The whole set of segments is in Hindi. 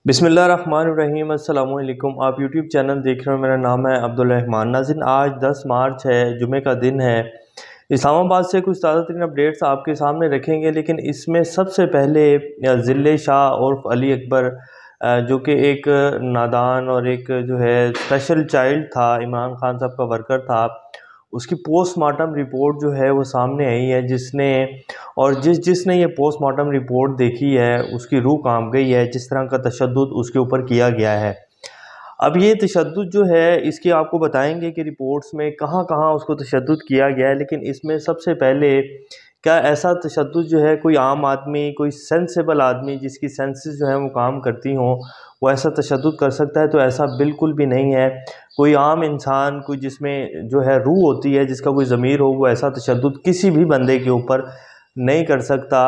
बिस्मिल्लाहिर्रहमानिर्रहीम अस्सलामु अलैकुम। आप यूट्यूब चैनल देख रहे हो, मेरा नाम है अब्दुल रहमान। नाज़रीन, आज 10 मार्च है, जुमे का दिन है। इस्लामाबाद से कुछ ताज़ा तरीन अपडेट्स आपके सामने रखेंगे, लेकिन इसमें सबसे पहले ज़िले शाह उर्फ अली अकबर, जो कि एक नादान और एक जो है स्पेशल चाइल्ड था, इमरान खान साहब का वर्कर था, उसकी पोस्टमार्टम रिपोर्ट जो है वो सामने आई है। जिसने ये पोस्टमार्टम रिपोर्ट देखी है उसकी रूह कांप गई है, जिस तरह का तशद्दुद उसके ऊपर किया गया है। अब ये तशद्दुद जो है इसकी आपको बताएंगे कि रिपोर्ट्स में कहाँ कहाँ उसको तशद्दुद किया गया है। लेकिन इसमें सबसे पहले, क्या ऐसा तशद्दुद जो है कोई आम आदमी, कोई सेंसेबल आदमी जिसकी सेंसेस जो है वो काम करती हों, वो ऐसा तशद्दुद कर सकता है? तो ऐसा बिल्कुल भी नहीं है। कोई आम इंसान, कोई जिसमें जो है रूह होती है, जिसका कोई ज़मीर हो, वो ऐसा तशद्दुद किसी भी बंदे के ऊपर नहीं कर सकता।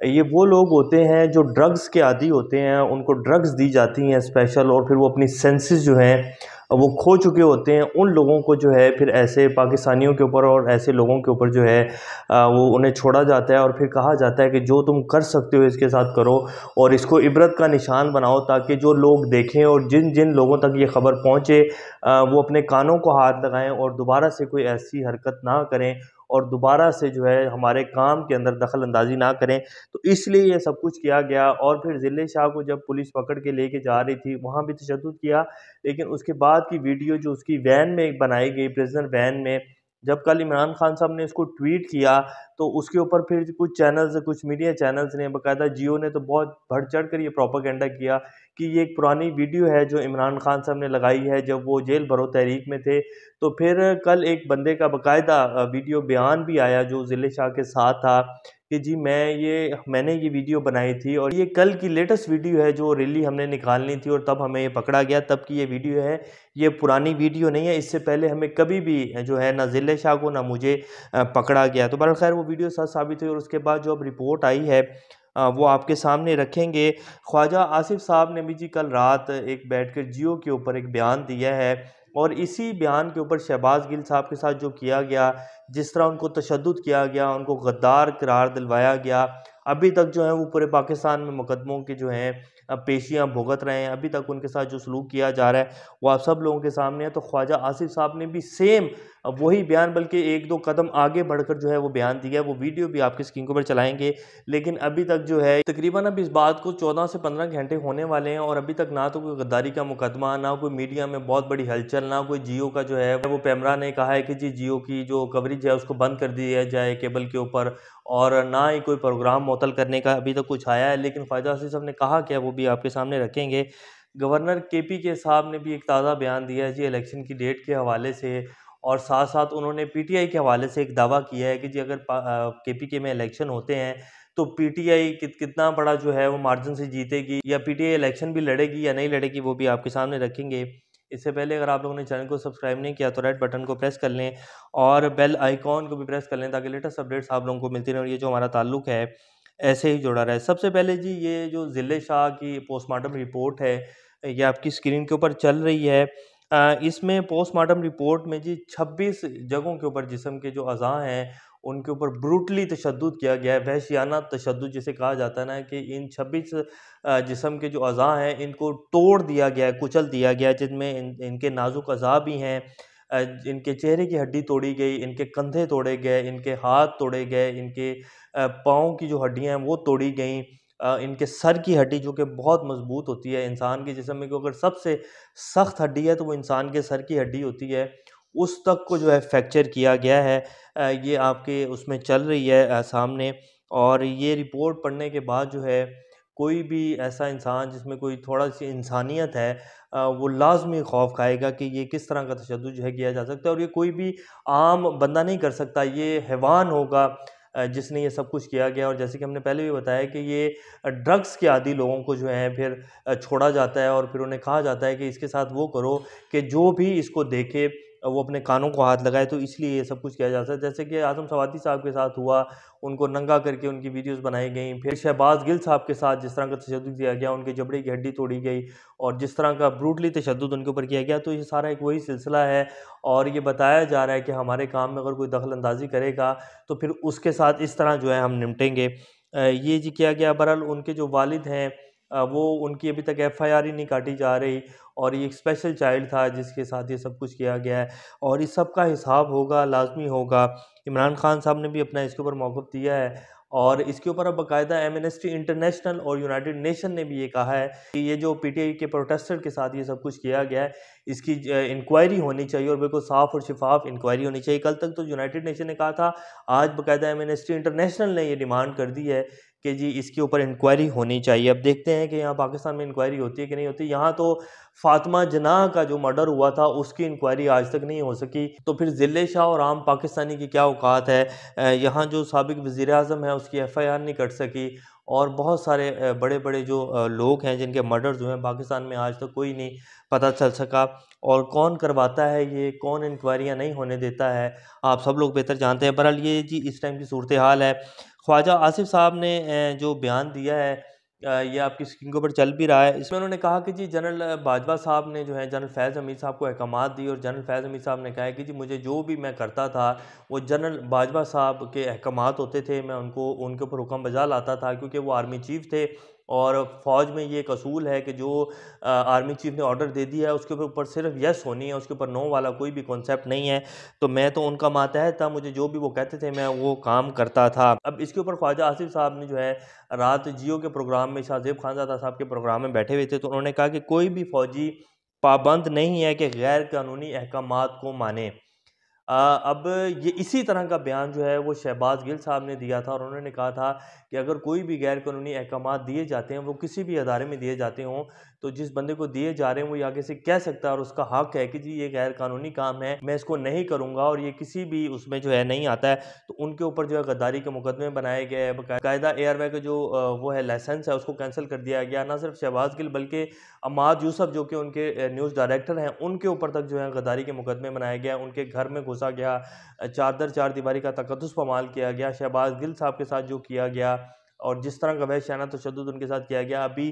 ये वो लोग होते हैं जो ड्रग्स के आदी होते हैं, उनको ड्रग्स दी जाती हैं स्पेशल, और फिर वो अपनी सेंसेस जो हैं वो खो चुके होते हैं। उन लोगों को जो है फिर ऐसे पाकिस्तानियों के ऊपर और ऐसे लोगों के ऊपर जो है वो उन्हें छोड़ा जाता है और फिर कहा जाता है कि जो तुम कर सकते हो इसके साथ करो, और इसको इबरत का निशान बनाओ, ताकि जो लोग देखें और जिन जिन लोगों तक ये खबर पहुँचे वो अपने कानों को हाथ लगाएं और दोबारा से कोई ऐसी हरकत ना करें, और दोबारा से जो है हमारे काम के अंदर दखल अंदाजी ना करें। तो इसलिए ये सब कुछ किया गया। और फिर ज़िले शाह को जब पुलिस पकड़ के लेके जा रही थी, वहाँ भी तशद्दुद किया। लेकिन उसके बाद की वीडियो जो उसकी वैन में बनाई गई, प्रिजनर वैन में, जब कल इमरान खान साहब ने इसको ट्वीट किया, तो उसके ऊपर फिर कुछ चैनल्स, कुछ मीडिया चैनल्स ने, बाकायदा जियो ने तो बहुत बढ़ चढ़ कर ये प्रोपागेंडा किया कि ये एक पुरानी वीडियो है जो इमरान खान साहब ने लगाई है जब वो जेल भरो तहरीक में थे। तो फिर कल एक बंदे का बाकायदा वीडियो बयान भी आया जो ज़िले शाह के साथ था कि जी मैंने ये वीडियो बनाई थी, और ये कल की लेटेस्ट वीडियो है जो रैली हमने निकालनी थी और तब हमें ये पकड़ा गया, तब की ये वीडियो है। ये पुरानी वीडियो नहीं है, इससे पहले हमें कभी भी जो है ना ज़िले शाह को ना मुझे पकड़ा गया। तो बहरहाल खैर वो वीडियो सच साबित हुई, और उसके बाद जो अब रिपोर्ट आई है वो आपके सामने रखेंगे। ख्वाजा आसिफ साहब ने भी जी कल रात एक बैठकर जियो के ऊपर एक बयान दिया है, और इसी बयान के ऊपर शहबाज गिल साहब के साथ जो किया गया, जिस तरह उनको तशद्दुद किया गया, उनको गद्दार करार दिलवाया गया, अभी तक जो है वो पूरे पाकिस्तान में मुकदमों के जो हैं पेशियाँ भुगत रहे हैं, अभी तक उनके साथ जो सलूक किया जा रहा है वो आप सब लोगों के सामने है। तो ख्वाजा आसिफ साहब ने भी सेम वही बयान, बल्कि एक दो कदम आगे बढ़कर जो है वो बयान दिया। वो वीडियो भी आपकी स्क्रीन के ऊपर चलाएंगे। लेकिन अभी तक जो है तकरीबन अब इस बात को 14 से 15 घंटे होने वाले हैं, और अभी तक ना तो कोई गद्दारी का मुकदमा, ना कोई मीडिया में बहुत बड़ी हलचल, ना कोई जियो का जो है वो पैमरा ने कहा है कि जी जियो की जो कवरेज है उसको बंद कर दिया जाए केबल के ऊपर, और ना ही कोई प्रोग्राम मुअत्तल करने का अभी तक कुछ आया है। लेकिन ख्वाजा आसिफ साहब ने कहा क्या, वो भी आपके सामने रखेंगे। गवर्नर KP के साहब ने भी एक ताज़ा बयान दिया है जी इलेक्शन की डेट के हवाले से, और साथ साथ उन्होंने PTI के हवाले से एक दावा किया है कि जी अगर KPK में इलेक्शन होते हैं तो PTI कितना बड़ा जो है वो मार्जिन से जीतेगी, या PTI इलेक्शन भी लड़ेगी या नहीं लड़ेगी, वो भी आपके सामने रखेंगे। इससे पहले अगर आप लोगों ने चैनल को सब्सक्राइब नहीं किया तो रेड बटन को प्रेस कर लें और बेल आइकॉन को भी प्रेस कर लें, ताकि लेटेस्ट अपडेट्स आप लोगों को मिलती रहें और ये जो हमारा ताल्लुक है ऐसे ही जुड़ा रहे। सबसे पहले जी ये जो ज़िले शाह की पोस्टमार्टम रिपोर्ट है, ये आपकी स्क्रीन के ऊपर चल रही है। इसमें पोस्टमार्टम रिपोर्ट में जी 26 जगहों के ऊपर जिस्म के जो अज़ा हैं उनके ऊपर ब्रूटली तशद्दुद किया गया है, वहशियाना तशद्दुद जिसे कहा जाता है ना, कि इन 26 जिस्म के जो अज़ा हैं इनको तोड़ दिया गया है, कुचल दिया गया है, जिनमें इनके नाजुक अज़ा भी हैं। इनके चेहरे की हड्डी तोड़ी गई, इनके कंधे तोड़े गए, इनके हाथ तोड़े गए, इनके पाँव की जो हड्डियाँ हैं वो तोड़ी गईं। इनके सर की हड्डी जो कि बहुत मज़बूत होती है, इंसान के जिस्म में अगर सबसे सख्त हड्डी है तो वो इंसान के सर की हड्डी होती है, उस तक को जो है फ्रैक्चर किया गया है। ये आपके उसमें चल रही है सामने। और ये रिपोर्ट पढ़ने के बाद जो है कोई भी ऐसा इंसान जिसमें कोई थोड़ा-सी इंसानियत है वो लाज़मी खौफ़ खाएगा कि ये किस तरह का तशद्दुद जो है किया जा सकता है, और ये कोई भी आम बंदा नहीं कर सकता, ये हैवान होगा जिसने ये सब कुछ किया गया। और जैसे कि हमने पहले भी बताया कि ये ड्रग्स के आदी लोगों को जो है फिर छोड़ा जाता है, और फिर उन्हें कहा जाता है कि इसके साथ वो करो कि जो भी इसको देखे वो अपने कानों को हाथ लगाए। तो इसलिए ये सब कुछ किया जाता है। जैसे कि आज़म सवाती साहब के साथ हुआ, उनको नंगा करके उनकी वीडियोस बनाई गई। फिर शहबाज गिल साहब के साथ जिस तरह का तशद्दुद किया गया, उनके जबड़े की हड्डी तोड़ी गई और जिस तरह का ब्रूटली तशद्दुद उनके ऊपर किया गया, तो ये सारा एक वही सिलसिला है। और ये बताया जा रहा है कि हमारे काम में अगर कोई दखल अंदाजी करेगा तो फिर उसके साथ इस तरह जो है हम निपटेंगे। ये जी किया गया। बहरहाल उनके जो वालिद हैं वो उनकी अभी तक एफआईआर ही नहीं काटी जा रही, और ये एक स्पेशल चाइल्ड था जिसके साथ ये सब कुछ किया गया है, और इस सब का हिसाब होगा, लाजमी होगा। इमरान खान साहब ने भी अपना इसके ऊपर मौक़िफ़ दिया है, और इसके ऊपर अब बाकायदा एमनेस्टी इंटरनेशनल और यूनाइटेड नेशन ने भी ये कहा है कि ये जो पीटीआई के प्रोटेस्टर के साथ ये सब कुछ किया गया है, इसकी इंक्वायरी होनी चाहिए, और बिल्कुल साफ़ और शफाफ इंक्वायरी होनी चाहिए। कल तक तो यूनाइटेड नेशन ने कहा था, आज बाकायदा एमनेस्टी इंटरनेशनल ने ये डिमांड कर दी है कि जी इसके ऊपर इंक्वायरी होनी चाहिए। अब देखते हैं कि यहाँ पाकिस्तान में इंक्वायरी होती है कि नहीं होती। यहाँ तो फातिमा जनाह का जो मर्डर हुआ था उसकी इंक्वायरी आज तक नहीं हो सकी, तो फिर ज़िले शाह और आम पाकिस्तानी की क्या औकात है। यहाँ जो साबिक वज़ीर आज़म है उसकी एफआईआर नहीं कट सकी, और बहुत सारे बड़े बड़े जो लोग हैं जिनके मर्डर्स हुए हैं पाकिस्तान में, आज तक कोई नहीं पता चल सका। और कौन करवाता है ये, कौन इंक्वायरियाँ नहीं होने देता है, आप सब लोग बेहतर जानते हैं। बहरहाल ये जी इस टाइम की सूरत हाल है। ख्वाजा आसिफ साहब ने जो बयान दिया है, ये आपकी स्क्रीन के ऊपर चल भी रहा है। इसमें उन्होंने कहा कि जी जनरल बाजवा साहब ने जो है जनरल फैज़ हमीद साहब को अहकामात दी, और जनरल फैज़ हमीद साहब ने कहा है कि जी मुझे जो भी मैं करता था वो जनरल बाजवा साहब के अहकामात होते थे, मैं उनको उनके ऊपर हुक्म बजा लाता था, क्योंकि वो आर्मी चीफ़ थे। और फ़ौज में ये एक असूल है कि जो आर्मी चीफ़ ने ऑर्डर दे दिया है उसके ऊपर सिर्फ यस होनी है, उसके ऊपर नो वाला कोई भी कॉन्सेप्ट नहीं है। तो मैं तो उनका मातहत था, मुझे जो भी वो कहते थे मैं वो काम करता था। अब इसके ऊपर ख्वाजा आसिफ साहब ने जो है रात जियो के प्रोग्राम में शाहज़ेब खानज़ादा साहब के प्रोग्राम में बैठे हुए थे, तो उन्होंने कहा कि कोई भी फ़ौजी पाबंद नहीं है कि गैर कानूनी अहकामात को माने। अब ये इसी तरह का बयान जो है वो शहबाज गिल साहब ने दिया था, और उन्होंने कहा था कि अगर कोई भी गैर कानूनी अहकामात दिए जाते हैं, वो किसी भी अदारे में दिए जाते हों, तो जिस बंदे को दिए जा रहे हैं वो ये आगे से कह सकता है, और उसका हक है कि जी ये गैर कानूनी काम है, मैं इसको नहीं करूँगा, और ये किसी भी उसमें जो है नहीं आता है। तो उनके ऊपर जो है गद्दारी के मुकदमे बनाए गए हैं, बाकायदा एयरबैग का जो वो है लाइसेंस है उसको कैंसिल कर दिया गया। ना सिर्फ शहबाज गिल बल्कि अम्माद यूसुफ जो कि उनके न्यूज़ डायरेक्टर हैं, उनके ऊपर तक जो है गद्दारी के मुकदमे बनाए गए, उनके घर में घुसा गया, चादर चारदीवारी का तकद्दुस पामाल किया गया, शहबाज गिल साहब के साथ जो किया गया, और जिस तरह का वहशियाना तशद्दुद उनके साथ किया गया। अभी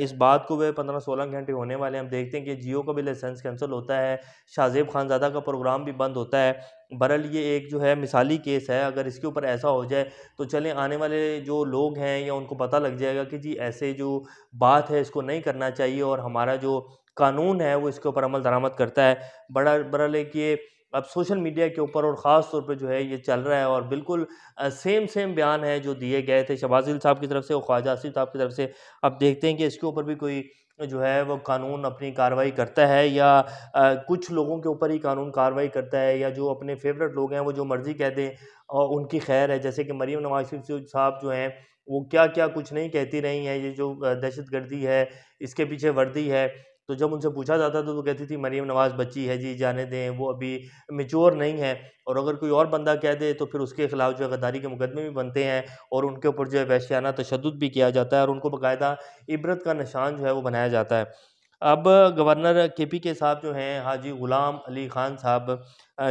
इस बात को वह 15-16 घंटे होने वाले हैं, हम देखते हैं कि जियो का भी लाइसेंस कैंसिल होता है, शाहज़ेब खानज़ादा का प्रोग्राम भी बंद होता है। बहरहाल ये एक जो है मिसाली केस है, अगर इसके ऊपर ऐसा हो जाए तो चलें आने वाले जो लोग हैं या उनको पता लग जाएगा कि जी ऐसे जो बात है इसको नहीं करना चाहिए, और हमारा जो कानून है वो इसके ऊपर अमल दरामद करता है। बहरहाल एक ये अब सोशल मीडिया के ऊपर और ख़ास तौर पे जो है ये चल रहा है, और बिल्कुल सेम बयान है जो दिए गए थे शहबाज गिल साहब की तरफ से और ख्वाजा आसिफ साहब की तरफ से। अब देखते हैं कि इसके ऊपर भी कोई जो है वो कानून अपनी कार्रवाई करता है, या कुछ लोगों के ऊपर ही कानून कार्रवाई करता है, या जो अपने फेवरेट लोग हैं वो जो मर्ज़ी कह दें और उनकी खैर है। जैसे कि मरीम नवाज़ शरीफ साहब जो हैं वो क्या-क्या कुछ नहीं कहती रही हैं, ये जो दहशतगर्दी है, इसके पीछे वर्दी है। तो जब उनसे पूछा जाता था तो कहती थी मरीम नवाज़ बच्ची है जी, जाने दें, वो अभी मैच्योर नहीं है। और अगर कोई और बंदा कह दे तो फिर उसके खिलाफ जो है गद्दारी के मुकदमे भी बनते हैं, और उनके ऊपर जो है वहशियाना तशद्दुद भी किया जाता है, और उनको बाकायदा इबरत का निशान जो है वो बनाया जाता है। अब गवर्नर केपी के साहब जो हैं हाजी गुलाम अली खान साहब,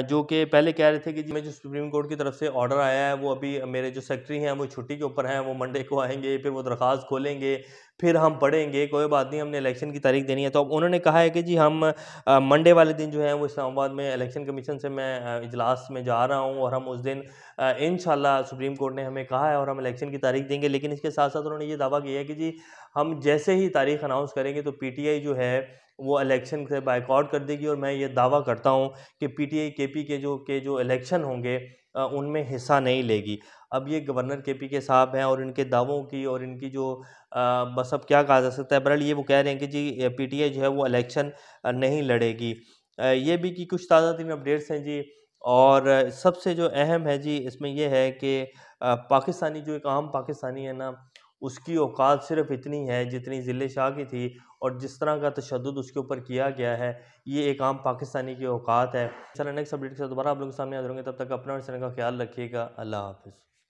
जो कि पहले कह रहे थे कि जी मैं जो सुप्रीम कोर्ट की तरफ से ऑर्डर आया है वो अभी मेरे जो सेक्रेटरी हैं वो छुट्टी के ऊपर हैं, वो मंडे को आएंगे, फिर वो दरख्वास्त खोलेंगे, फिर हम पढ़ेंगे, कोई बात नहीं, हमने इलेक्शन की तारीख देनी है। तो अब उन्होंने कहा है कि जी हम मंडे वाले दिन जो है वो इस्लामाबाद में इलेक्शन कमीशन से मैं इजलास में जा रहा हूँ, और हम उस दिन इंशाल्लाह सुप्रीम कोर्ट ने हमें कहा है और हम इलेक्शन की तारीख देंगे। लेकिन इसके साथ साथ उन्होंने ये दावा किया है कि जी हम जैसे ही तारीख अनाउंस करेंगे तो पीटीआई जो है वो इलेक्शन से बायकॉट कर देगी, और मैं ये दावा करता हूँ कि पीटीआई केपी के जो इलेक्शन होंगे उनमें हिस्सा नहीं लेगी। अब ये गवर्नर केपी के साहब हैं, और इनके दावों की और इनकी जो बस अब क्या कहा जा सकता है। बहरहाल ये वो कह रहे हैं कि जी पीटीआई जो है वो इलेक्शन नहीं लड़ेगी। ये भी कि कुछ ताज़ा तरीन अपडेट्स हैं जी, और सबसे जो अहम है जी इसमें ये है कि पाकिस्तानी जो एक आम पाकिस्तानी है ना, उसकी औकात सिर्फ इतनी है जितनी ज़िले शाह की थी, और जिस तरह का तशद्दुद उसके ऊपर किया गया है ये एक आम पाकिस्तानी की औकात है। चलो नेक्स्ट अपडेट के साथ दोबारा आप लोगों के सामने हाज़िर होंगे, तब तक अपना और इस तरह का ख्याल रखिएगा। अल्लाह हाफ़िज़।